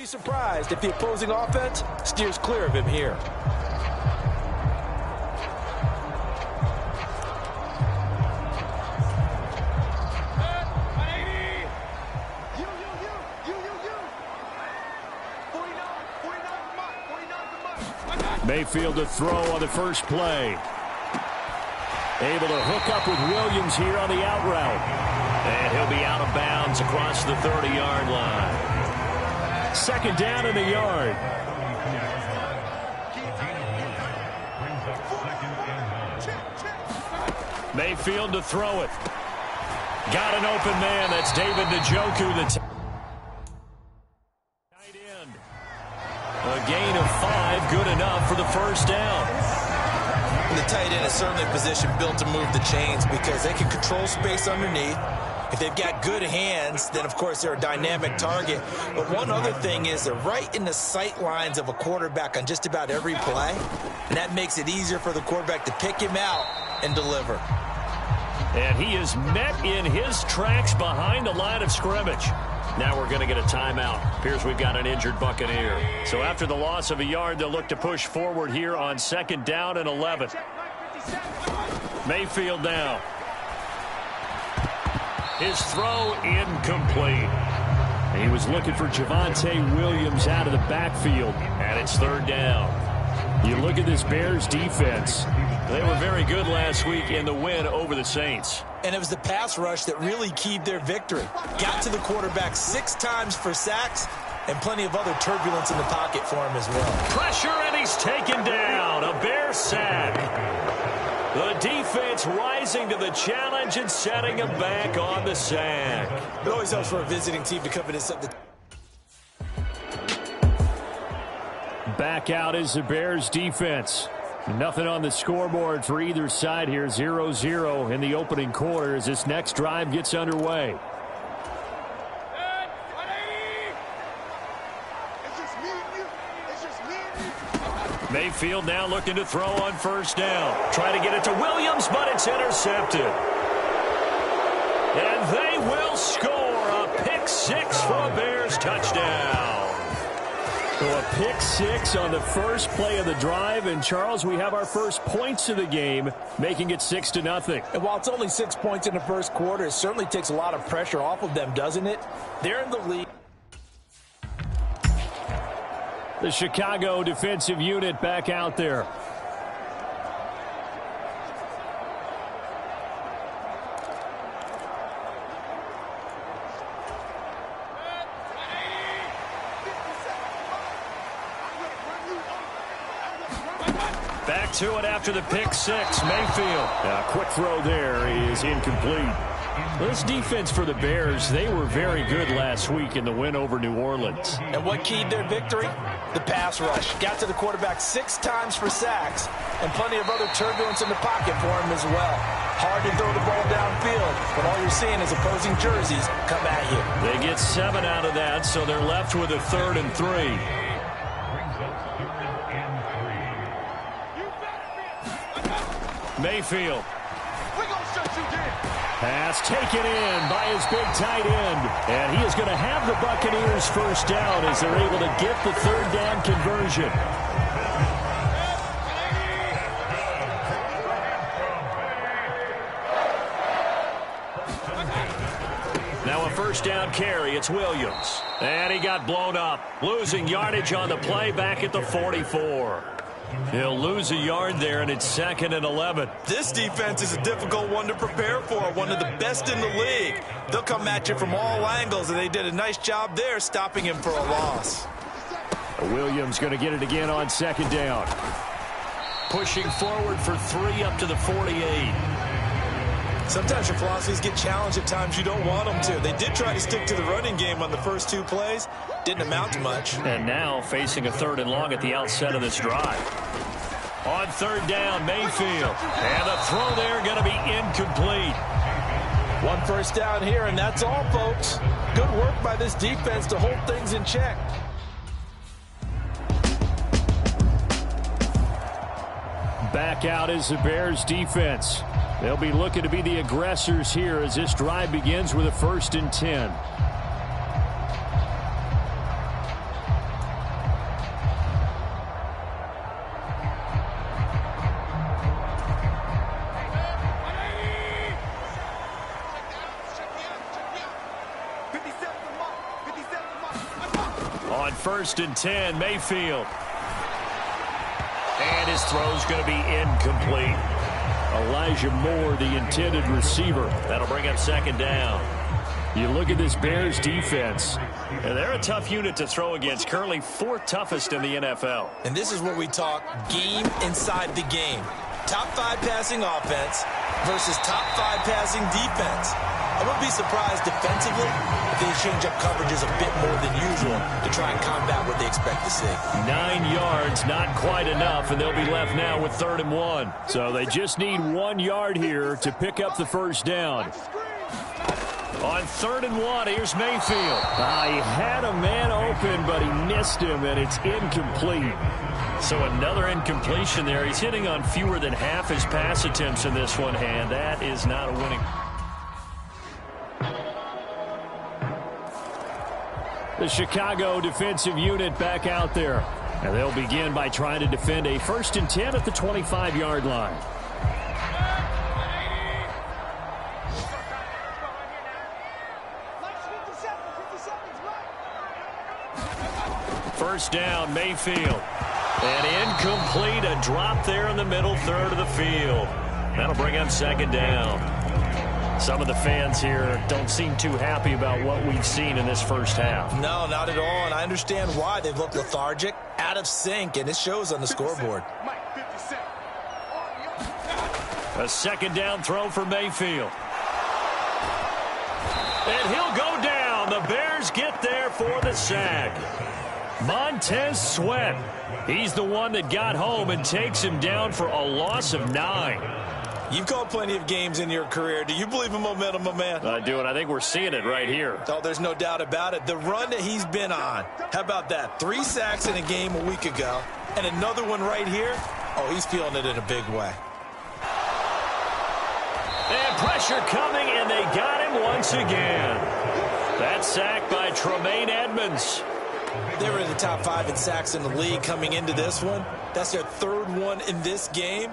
be surprised if the opposing offense steers clear of him here. Mayfield to throw on the first play. Able to hook up with Williams here on the out route. And he'll be out of bounds across the 30-yard line. Second down in the yard. Mayfield to throw it. Got an open man. That's David Njoku. The tight end. A gain of 5, good enough for the first down. The tight end is certainly a position built to move the chains because they can control space underneath. If they've got good hands, then, of course, they're a dynamic target. But one other thing is they're right in the sight lines of a quarterback on just about every play, and that makes it easier for the quarterback to pick him out and deliver. And he is met in his tracks behind the line of scrimmage. Now we're going to get a timeout. Appears we've got an injured Buccaneer. So after the loss of a yard, they'll look to push forward here on second down and 11. Mayfield now. His throw incomplete. He was looking for Javonte Williams out of the backfield, and it's third down. You look at this Bears defense. They were very good last week in the win over the Saints. And it was the pass rush that really keyed their victory. Got to the quarterback 6 times for sacks and plenty of other turbulence in the pocket for him as well. Pressure, and he's taken down. A Bear sack. The defense rising to the challenge and setting him back on the sack. It always helps for a visiting team to come in and set the... Back out is the Bears defense. Nothing on the scoreboard for either side here. 0-0 in the opening quarter as this next drive gets underway. Mayfield now looking to throw on first down. Try to get it to Williams, but it's intercepted. And they will score a pick 6 for a Bears touchdown. So a pick 6 on the first play of the drive. And, Charles, we have our first points of the game, making it 6-0. And while it's only 6 points in the first quarter, it certainly takes a lot of pressure off of them, doesn't it? They're in the lead. The Chicago defensive unit back out there. Back to it after the pick 6. Mayfield. A quick throw there is incomplete. This defense for the Bears, they were very good last week in the win over New Orleans. And what keyed their victory? The pass rush. Got to the quarterback 6 times for sacks and plenty of other turbulence in the pocket for him as well. Hard to throw the ball downfield when all you're seeing is opposing jerseys come at you. They get 7 out of that, so they're left with a 3rd and 3. Mayfield. Pass taken in by his big tight end. And he is going to have the Buccaneers first down as they're able to get the 3rd down conversion. Now a first down carry. It's Williams. And he got blown up. Losing yardage on the play back at the 44. He'll lose a yard there, and it's 2nd and 11. This defense is a difficult one to prepare for, one of the best in the league. They'll come at you from all angles, and they did a nice job there stopping him for a loss. Williams going to get it again on 2nd down. Pushing forward for 3 up to the 48. Sometimes your philosophies get challenged at times you don't want them to. They did try to stick to the running game on the first 2 plays. Didn't amount to much. And now facing a 3rd and long at the outset of this drive. On 3rd down, Mayfield. And the throw there going to be incomplete. 1 first down here, and that's all, folks. Good work by this defense to hold things in check. Back out is the Bears defense. They'll be looking to be the aggressors here as this drive begins with a 1st and 10. On 1st and 10, Mayfield. And his throw's going to be incomplete. Elijah Moore, the intended receiver. That'll bring up 2nd down. You look at this Bears defense, and they're a tough unit to throw against, currently 4th toughest in the NFL. And this is what we talk game inside the game. Top 5 passing offense versus top 5 passing defense. I wouldn't be surprised defensively if they change up coverages a bit more than usual to try and combat what they expect to see. 9 yards, not quite enough, and they'll be left now with 3rd and 1. So they just need 1 yard here to pick up the 1st down. On 3rd and 1, here's Mayfield. He had a man open, but he missed him, and it's incomplete. So another incompletion there. He's hitting on fewer than half his pass attempts in this one, and that is not a winning. The Chicago defensive unit back out there. And they'll begin by trying to defend a 1st and 10 at the 25-yard line. First down, Mayfield. And incomplete, a drop there in the middle third of the field. That'll bring up 2nd down. Some of the fans here don't seem too happy about what we've seen in this first half. No, not at all, and I understand why. They've looked lethargic, out of sync, and it shows on the scoreboard. A 2nd down throw for Mayfield. And he'll go down. The Bears get there for the sack. Montez Sweat. He's the one that got home and takes him down for a loss of 9. You've called plenty of games in your career. Do you believe in momentum, my man? I do, and I think we're seeing it right here. Oh, there's no doubt about it. The run that he's been on. How about that? 3 sacks in a game a week ago, and another one right here. Oh, he's feeling it in a big way. And pressure coming, and they got him once again. That sack by Tremaine Edmonds. They were in the top 5 in sacks in the league coming into this one. That's their 3rd one in this game.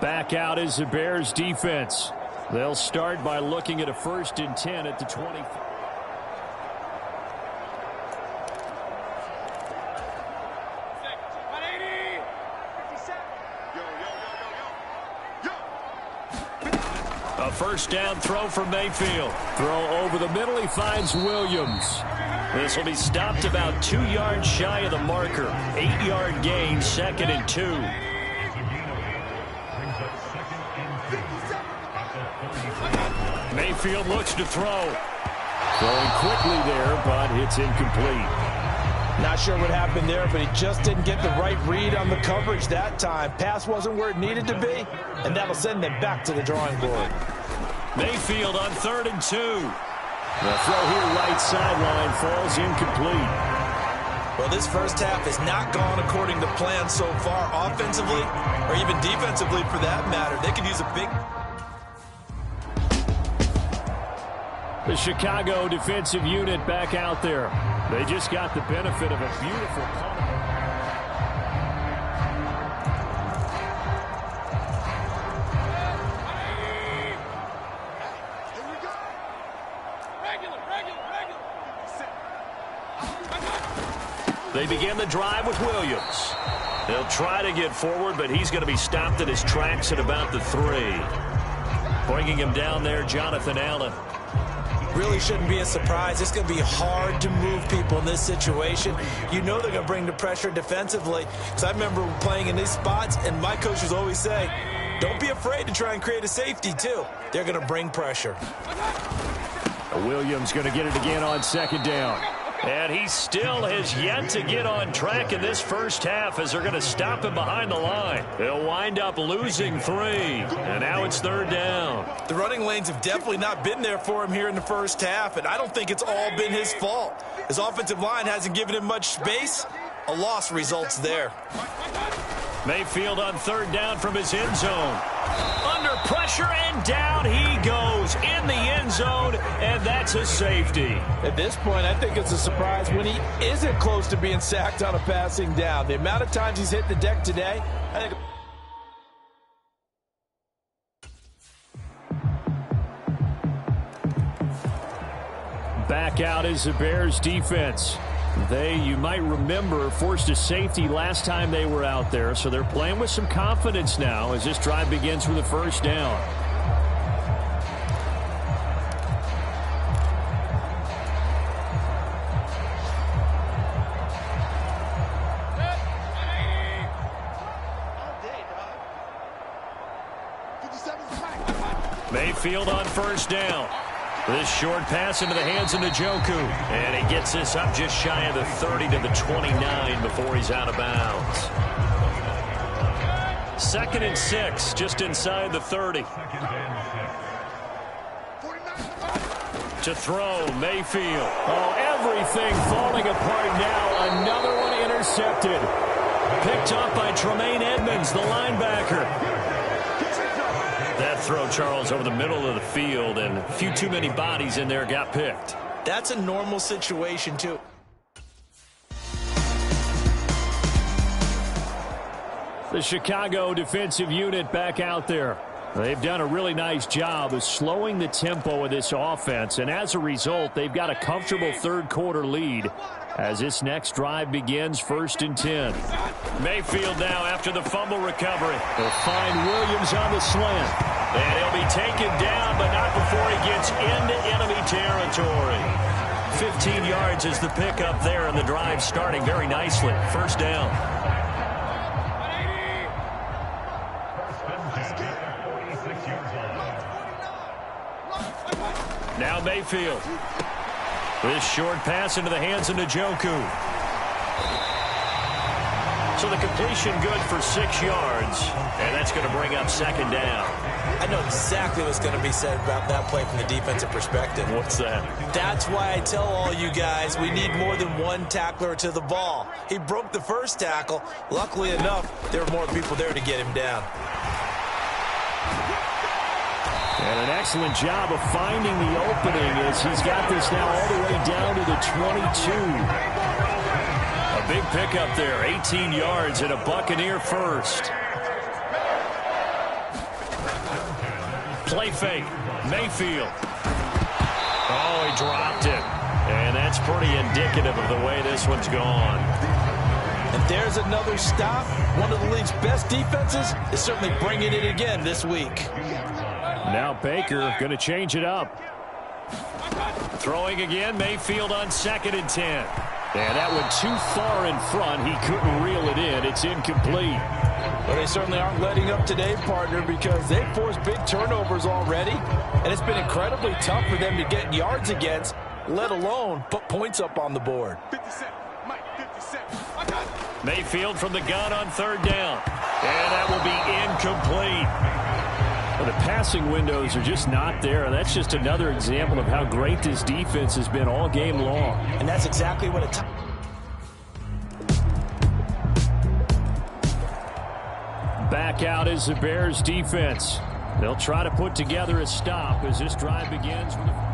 Back out is the Bears defense. They'll start by looking at a 1st and 10 at the 20. A 1st down throw for Mayfield. Throw over the middle. He finds Williams. This will be stopped about 2 yards shy of the marker. 8-yard gain, 2nd and 2. Mayfield looks to throw. Throwing quickly there, but it's incomplete. Not sure what happened there, but he just didn't get the right read on the coverage that time. Pass wasn't where it needed to be, and that'll send them back to the drawing board. Mayfield on 3rd and 2. The throw here right sideline falls incomplete. Well, this first half has not gone according to plan so far, offensively or even defensively for that matter. They could use a big... The Chicago defensive unit back out there. They just got the benefit of a beautiful punt. They begin the drive with Williams. They'll try to get forward, but he's going to be stopped in his tracks at about the 3. Bringing him down there, Jonathan Allen. Really shouldn't be a surprise. It's going to be hard to move people in this situation. You know they're going to bring the pressure defensively. Because I remember playing in these spots, and my coaches always say, don't be afraid to try and create a safety, too. They're going to bring pressure. Williams going to get it again on 2nd down. And he still has yet to get on track in this first half as they're going to stop him behind the line. He'll wind up losing 3. And now it's 3rd down. The running lanes have definitely not been there for him here in the first half, and I don't think it's all been his fault. His offensive line hasn't given him much space. A loss results there. Mayfield on 3rd down from his end zone. Under pressure, and down he goes in the end zone, and that's a safety. At this point, I think it's a surprise when he isn't close to being sacked on a passing down. The amount of times he's hit the deck today, I think... Back out is the Bears defense. They, you might remember, forced a safety last time they were out there, so they're playing with some confidence now as this drive begins with a first down. Mayfield on first down. This short pass into the hands of Njoku. And he gets this up just shy of the 30 to the 29 before he's out of bounds. 2nd and 6, just inside the 30. To throw, Mayfield. Oh, everything falling apart now. Another one intercepted. Picked up by Tremaine Edmonds, the linebacker. That throw, Charles, over the middle of the field, and a few too many bodies in there got picked. That's a normal situation, too. The Chicago defensive unit back out there. They've done a really nice job of slowing the tempo of this offense, and as a result, they've got a comfortable third-quarter lead as this next drive begins, 1st and 10. Mayfield now after the fumble recovery. They'll find Williams on the slant. And he'll be taken down, but not before he gets into enemy territory. 15 yards is the pickup there, and the drive starting very nicely. First down. Now Mayfield. This short pass into the hands of Njoku. So the completion good for 6 yards, and that's going to bring up 2nd down. I know exactly what's going to be said about that play from the defensive perspective. What's that? That's why I tell all you guys we need more than one tackler to the ball. He broke the first tackle. Luckily enough, there were more people there to get him down. And an excellent job of finding the opening as he's got this now all the way down to the 22. A big pickup there, 18 yards and a Buccaneer first. Play fake, Mayfield. Oh, he dropped it. And that's pretty indicative of the way this one's gone. And there's another stop. One of the league's best defenses is certainly bringing it again this week. Now Baker going to change it up. Throwing again, Mayfield on 2nd and 10. And that went too far in front. He couldn't reel it in. It's incomplete. Well, they certainly aren't letting up today, partner, because they've forced big turnovers already. And it's been incredibly tough for them to get yards against, let alone put points up on the board. 57, Mike, 57. Mayfield from the gun on 3rd down. And that will be incomplete. Well, the passing windows are just not there, and that's just another example of how great this defense has been all game long. And that's exactly what it Back out is the Bears defense. They'll try to put together a stop as this drive begins with a...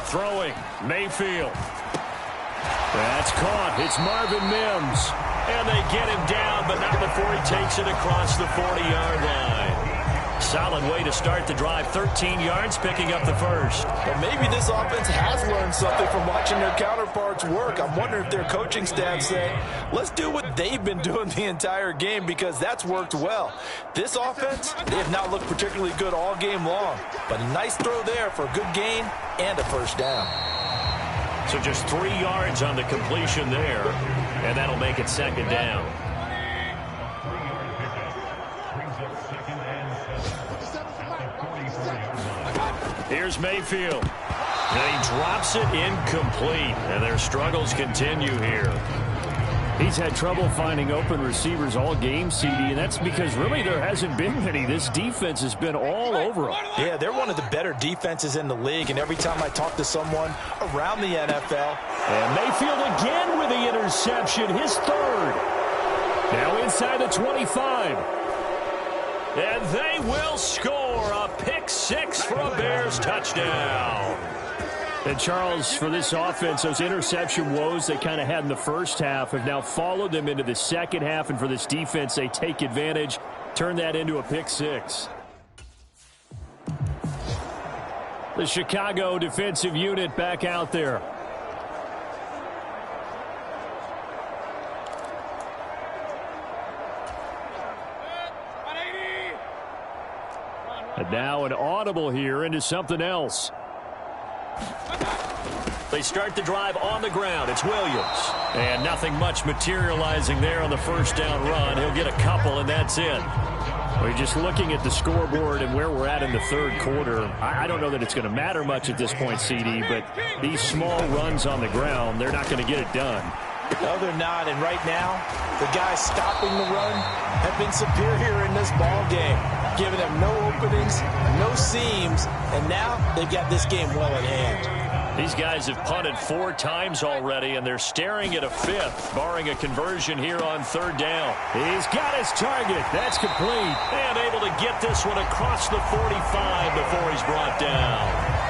Throwing, Mayfield. That's caught. It's Marvin Mims. And they get him down, but not before he takes it across the 40-yard line. Solid way to start the drive. 13 yards, picking up the first. Well, maybe this offense has learned something from watching their counterparts work. I'm wondering if their coaching staff say, let's do what they've been doing the entire game, because that's worked well. This offense, they have not looked particularly good all game long. But a nice throw there for a good gain and a first down. So just 3 yards on the completion there, and that'll make it 2nd down. Here's Mayfield. And he drops it incomplete, and their struggles continue here. He's had trouble finding open receivers all game, CD, and that's because really there hasn't been many. This defense has been all over them. Yeah, they're one of the better defenses in the league, and every time I talk to someone around the NFL. And Mayfield again with the interception, his 3rd. Now inside the 25. And they will score a pick 6 for a Bears touchdown. And Charles, for this offense, those interception woes they kind of had in the first half have now followed them into the second half. And for this defense, they take advantage, turn that into a pick six. The Chicago defensive unit back out there. And now an audible here into something else. They start the drive on the ground. It's Williams. And nothing much materializing there on the first down run. He'll get a couple, and that's it. We're just looking at the scoreboard and where we're at in the third quarter. I don't know that it's going to matter much at this point, CD, but these small runs on the ground, they're not going to get it done. No, they're not. And right now, the guys stopping the run have been superior in this ball game, giving them no openings, no seams, and now they've got this game well in hand. These guys have punted 4 times already, and they're staring at a 5th, barring a conversion here on third down. He's got his target. That's complete. And able to get this one across the 45 before he's brought down.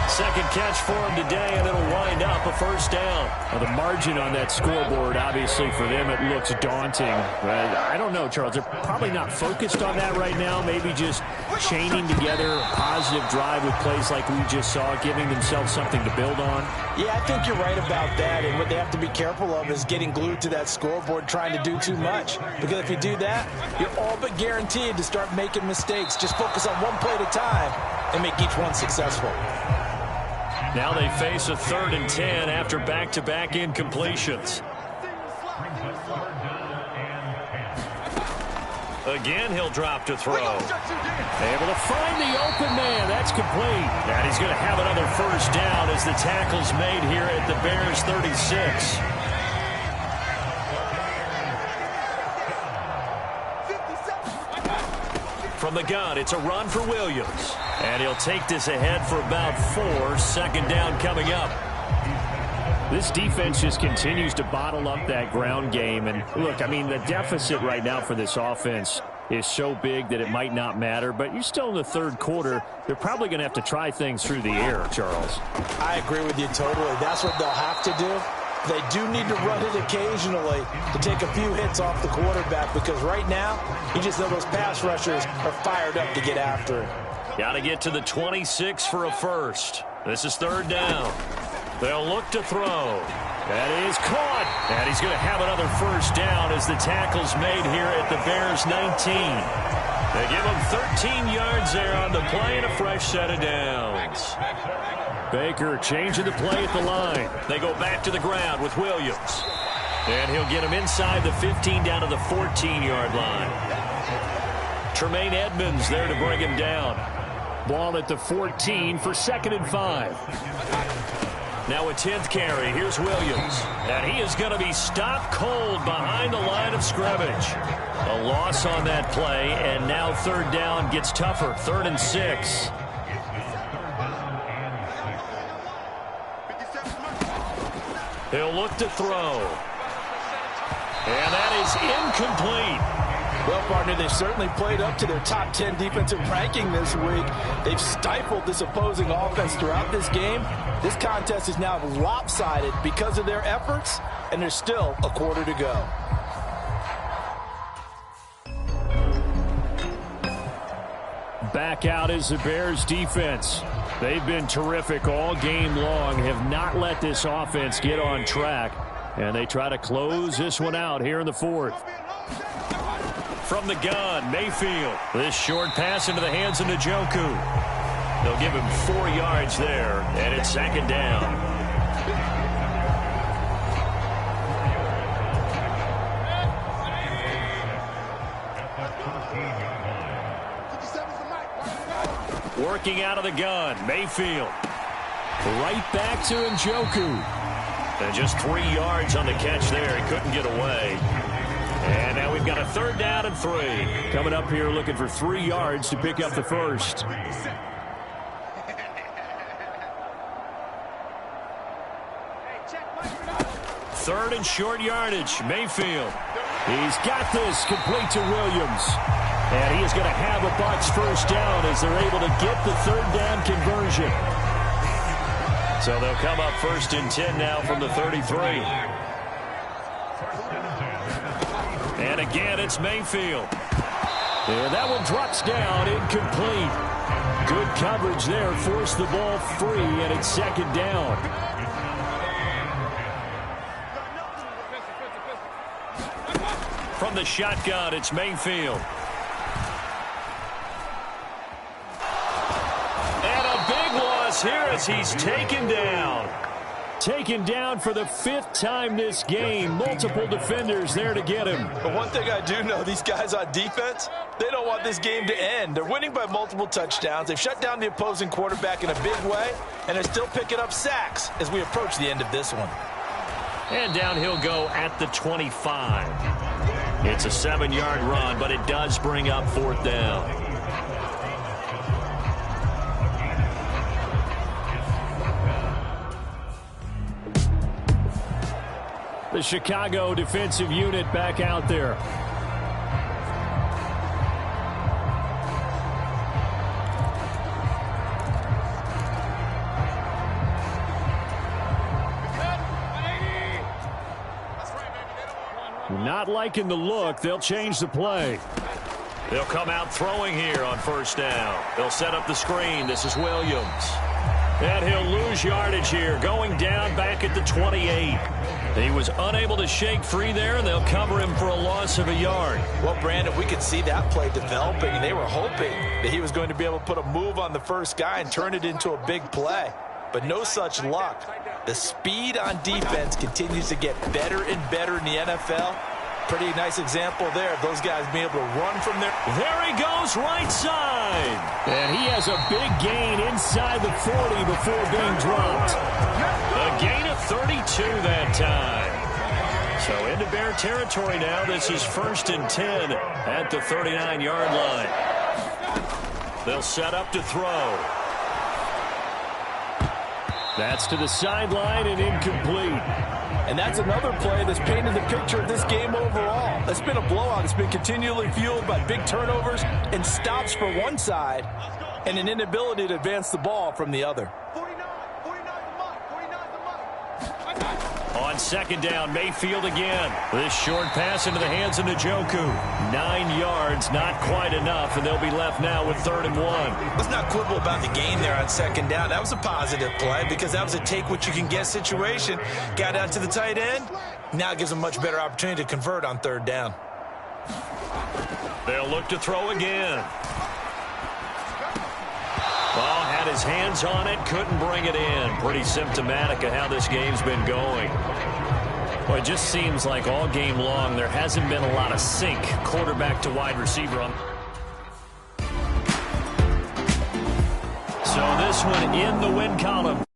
Second catch for him today, and it'll wind up a first down. Well, the margin on that scoreboard, obviously, for them, it looks daunting. But I don't know, Charles. They're probably not focused on that right now. Maybe just chaining together a positive drive with plays like we just saw, giving themselves something to build on. Yeah, I think you're right about that. And what they have to be careful of is getting glued to that scoreboard, trying to do too much. Because if you do that, you're all but guaranteed to start making mistakes. Just focus on one play at a time and make each one successful. Now they face a 3rd and 10 after back-to-back incompletions. Again, he'll drop to throw. Able to find the open man. That's complete. And he's going to have another first down as the tackle's made here at the Bears 36. From the gun, it's a run for Williams. And he'll take this ahead for about 4. Second down coming up. This defense just continues to bottle up that ground game. And look, I mean, the deficit right now for this offense is so big that it might not matter. But you're still in the third quarter. They're probably going to have to try things through the air, Charles. I agree with you totally. That's what they'll have to do. They do need to run it occasionally to take a few hits off the quarterback, because right now, you just know those pass rushers are fired up to get after it. Got to get to the 26 for a first. This is third down. They'll look to throw. That is caught. And he's going to have another first down as the tackle's made here at the Bears 19. They give him 13 yards there on the play and a fresh set of downs. Baker changing the play at the line. They go back to the ground with Williams. And he'll get him inside the 15 down to the 14-yard line. Tremaine Edmonds there to bring him down. Ball at the 14 for 2nd and 5. Now a 10th carry. Here's Williams. And he is going to be stopped cold behind the line of scrimmage. A loss on that play, and now third down gets tougher. 3rd and 6. He'll look to throw. And that is incomplete. Well, partner, they've certainly played up to their top 10 defensive ranking this week. They've stifled this opposing offense throughout this game. This contest is now lopsided because of their efforts, and there's still a quarter to go. Back out is the Bears defense. They've been terrific all game long, have not let this offense get on track, and they try to close this one out here in the 4th. From the gun, Mayfield. This short pass into the hands of Njoku. They'll give him 4 yards there, and it's 2nd down. Working out of the gun, Mayfield. Right back to Njoku. And just 3 yards on the catch there. He couldn't get away. And now we've got a 3rd down and 3. Coming up here looking for 3 yards to pick up the first. 3rd and short yardage. Mayfield. He's got this complete to Williams. And he is going to have a Bucs first down as they're able to get the 3rd down conversion. So they'll come up 1st and 10 now from the 33. And again, it's Mayfield. And that one drops down, incomplete. Good coverage there, forced the ball free, and it's 2nd down. From the shotgun, it's Mayfield. And a big loss here as he's taken down. Taken down for the 5th time this game. Multiple defenders there to get him. But one thing I do know, these guys on defense, they don't want this game to end. They're winning by multiple touchdowns. They've shut down the opposing quarterback in a big way, and they're still picking up sacks as we approach the end of this one. And down he'll go at the 25. It's a 7-yard run, but it does bring up 4th down. The Chicago defensive unit back out there. Not liking the look. They'll change the play. They'll come out throwing here on 1st down. They'll set up the screen. This is Williams. And he'll lose yardage here, going down back at the 28. He was unable to shake free there, and they'll cover him for a loss of a yard. Well, Brandon, we could see that play developing, and they were hoping that he was going to be able to put a move on the first guy and turn it into a big play. But no such luck. The speed on defense continues to get better and better in the NFL. Pretty nice example there of those guys being able to run from there. There he goes, right side. And he has a big gain inside the 40 before being dropped. A gain of 32 that time. So into Bear territory now. This is 1st and 10 at the 39-yard line. They'll set up to throw. That's to the sideline and incomplete. And that's another play that's painted the picture of this game overall. It's been a blowout. It's been continually fueled by big turnovers and stops for one side and an inability to advance the ball from the other. On 2nd down, Mayfield again. This short pass into the hands of Njoku. 9 yards, not quite enough, and they'll be left now with 3rd and 1. Let's not quibble about the gain there on 2nd down. That was a positive play because that was a take-what-you-can-get situation. Got out to the tight end. Now it gives them a much better opportunity to convert on 3rd down. They'll look to throw again. Ball had his hands on it, couldn't bring it in. Pretty symptomatic of how this game's been going. Well, it just seems like all game long there hasn't been a lot of sync quarterback to wide receiver on. So this one in the win column.